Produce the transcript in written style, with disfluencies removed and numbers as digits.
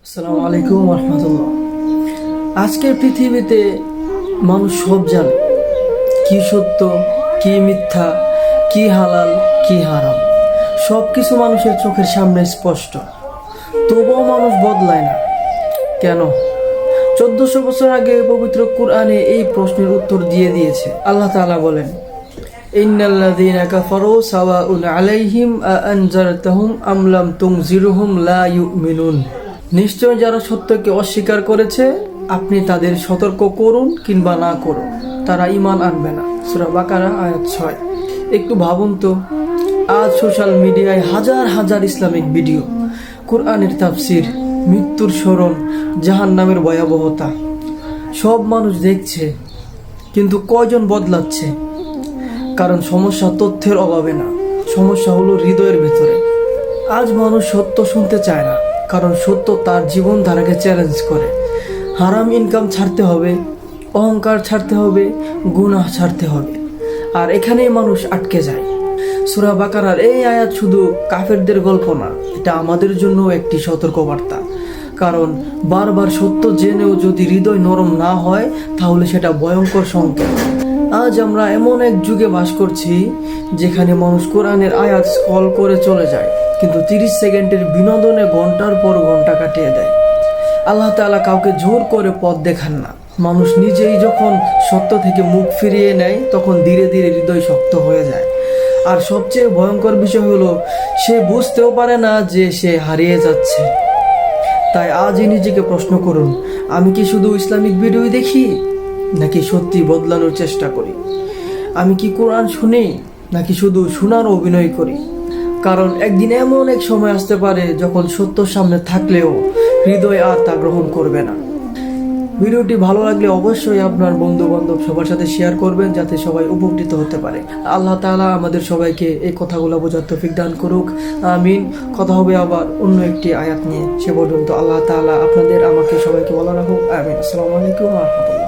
আসসালামু আলাইকুম রহমতুল্লাহ। আজকের পৃথিবীতে মানুষ সব জানে কি সত্য, কি মিথ্যা, কি হালাল, কি হারাম। সব কিছু মানুষের চোখের সামনে স্পষ্ট, তবুও মানুষ বদলায় না কেন? 1400 বছর আগে পবিত্র কুরআনে এই প্রশ্নের উত্তর দিয়ে দিয়েছে। আল্লাহ তাআলা বলেন, ইন্নাল্লাযীনা কাফারু সাওয়াউন আলাইহিম আ আনজারতাহুম আম লাম তুনজিরহুম লা ইউমিনুন। নিশ্চয় যারা সত্যকে অস্বীকার করেছে, আপনি তাদের সতর্ক করুন কিংবা না করুন, তারা ঈমান আনবে না। সূরা বাকারা আয়াত 6। একটু ভাবুন তো, আজ সোশ্যাল মিডিয়ায় হাজার হাজার ইসলামিক ভিডিও, কুরআনের তাফসির, মৃত্যুর স্মরণ, জাহান্নামের ভয়াবহতা সব মানুষ দেখছে, কিন্তু কয়জন বদলাচ্ছে? কারণ সমস্যা তথ্যের অভাবে না, সমস্যা হলো হৃদয়ের ভেতরে। আজ মানুষ সত্য শুনতে চায় না, কারণ সত্য তার জীবনধারাকে চ্যালেঞ্জ করে। হারাম ইনকাম ছাড়তে হবে, অহংকার ছাড়তে হবে, গুনাহ ছাড়তে হবে, আর এখানেই মানুষ আটকে যায়। সূরা বাকারার এই আয়াত শুধু কাফেরদের গল্প না, এটা আমাদের জন্য একটি সতর্কবার্তা। কারণ বারবার সত্য জেনেও যদি হৃদয় নরম না হয়, তাহলে সেটা ভয়ঙ্কর সংকেত। আজ আমরা এমন এক যুগে বাস করছি যেখানে মানুষ কোরআনের আয়াত স্ক্রল করে চলে যায়, কিন্তু 30 সেকেন্ডের বিনোদনে ঘন্টার পর ঘন্টা কাটিয়ে দেয়। আল্লাহ তাআলা কাউকে জোর করে পথ দেখান না। মানুষ নিজেই যখন সত্য থেকে মুখ ফিরিয়ে নেয়, তখন ধীরে ধীরে হৃদয় শক্ত হয়ে যায়। আর সবচেয়ে ভয়ঙ্কর বিষয় হলো, সে বুঝতেও পারে না যে সে হারিয়ে যাচ্ছে। তাই আজই নিজেকে প্রশ্ন করুন, আমি কি শুধু ইসলামিক ভিডিও দেখি, নাকি সত্যি বদলানোর চেষ্টা করি? আমি কি কোরআন শুনি, নাকি শুধু শোনার অভিনয় করি? কারণ একদিন এমন এক সময় আসতে পারে যখন সত্য সামনে থাকলেও হৃদয় আর তা গ্রহণ করবে না। ভিডিওটি ভালো লাগলে অবশ্যই আপনার বন্ধু বান্ধব সবার সাথে শেয়ার করবেন, যাতে সবাই উপকৃত হতে পারে। আল্লাহ তাআলা আমাদের সবাইকে এই কথাগুলো বোঝার তৌফিক দান করুক, আমিন। কথা হবে আবার অন্য একটি আয়াত নিয়ে। সে পর্যন্ত আল্লাহ তাআলা আপনাদের আমাকে সবাইকে ভালো রাখুক, আমিন। আসসালামু আলাইকুম ওয়া রাহমাতুল্লাহ।